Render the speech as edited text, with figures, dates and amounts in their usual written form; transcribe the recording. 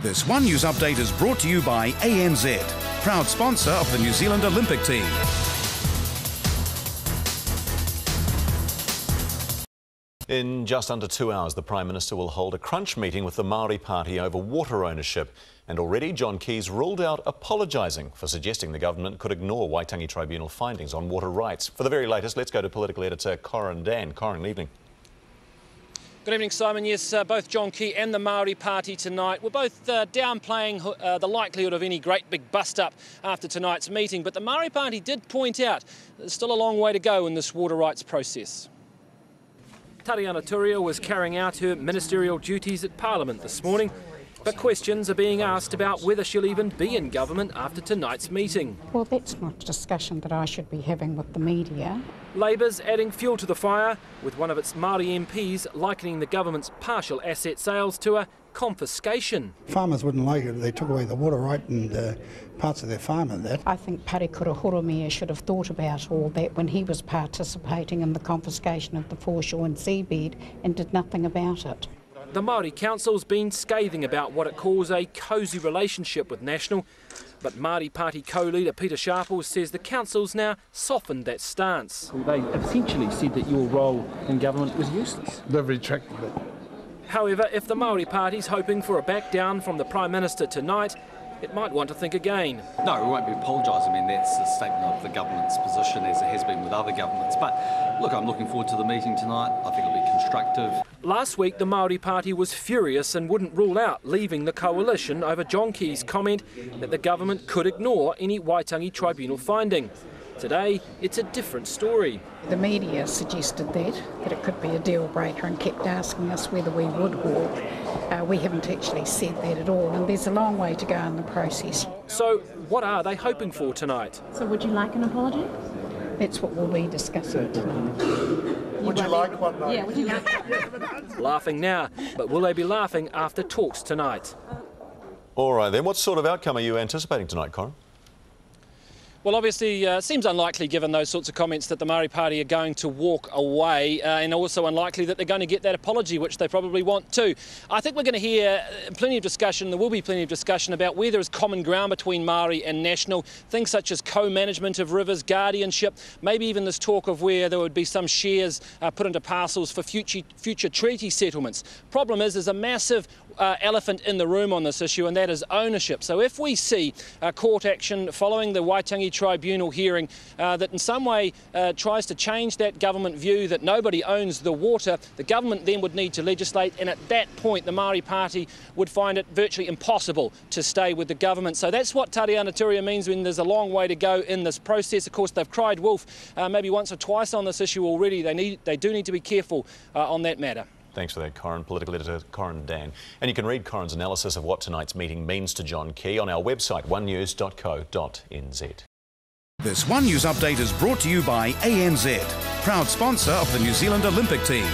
This One News update is brought to you by ANZ, proud sponsor of the New Zealand Olympic team. In just under 2 hours, the Prime Minister will hold a crunch meeting with the Maori Party over water ownership. And already John Key's ruled out apologising for suggesting the government could ignore Waitangi Tribunal findings on water rights. For the very latest, let's go to political editor Corin Dan. Corin, evening. Good evening, Simon. Yes, both John Key and the Maori Party tonight were both downplaying the likelihood of any great big bust-up after tonight's meeting. But the Maori Party did point out there's still a long way to go in this water rights process. Tariana Turia was carrying out her ministerial duties at Parliament this morning, but questions are being asked about whether she'll even be in government after tonight's meeting. Well, that's not a discussion that I should be having with the media. Labour's adding fuel to the fire, with one of its Maori MPs likening the government's partial asset sales to a confiscation. Farmers wouldn't like it if they took away the water right and parts of their farm and that. I think Parekura Horomia should have thought about all that when he was participating in the confiscation of the foreshore and seabed and did nothing about it. The Maori Council's been scathing about what it calls a cosy relationship with National, but Maori Party co-leader Peter Sharples says the council's now softened that stance. They essentially said that your role in government was useless. They've retracted it. However, if the Maori Party's hoping for a back down from the Prime Minister tonight, it might want to think again. No, we won't be apologising. I mean, that's a statement of the government's position, as it has been with other governments. But look, I'm looking forward to the meeting tonight. I think it'll be constructive. Last week, the Maori Party was furious and wouldn't rule out leaving the coalition over John Key's comment that the government could ignore any Waitangi Tribunal finding. Today, it's a different story. The media suggested that it could be a deal breaker and kept asking us whether we would walk. We haven't actually said that at all, and there's a long way to go in the process. So, what are they hoping for tonight? So would you like an apology? That's what we'll be discussing tonight. Would you like one, though? Yeah, would you like one? Laughing now, but will they be laughing after talks tonight? All right then, what sort of outcome are you anticipating tonight, Corin? Well, obviously, it seems unlikely, given those sorts of comments, that the Maori Party are going to walk away, and also unlikely that they're going to get that apology, which they probably want to. I think we're going to hear plenty of discussion, there will be plenty of discussion about where there is common ground between Maori and National, things such as co-management of rivers, guardianship, maybe even this talk of where there would be some shares put into parcels for future treaty settlements. Problem is, there's a massive elephant in the room on this issue, and that is ownership. So if we see court action following the Waitangi Tribunal hearing that in some way tries to change that government view that nobody owns the water, the government then would need to legislate, and at that point the Maori Party would find it virtually impossible to stay with the government. So that's what Tariana Turia means when there's a long way to go in this process. Of course, they've cried wolf maybe once or twice on this issue already. They do need to be careful on that matter. Thanks for that, Corin. Political editor Corin Dan. And you can read Corin's analysis of what tonight's meeting means to John Key on our website, onenews.co.nz. This One News update is brought to you by ANZ, proud sponsor of the New Zealand Olympic team.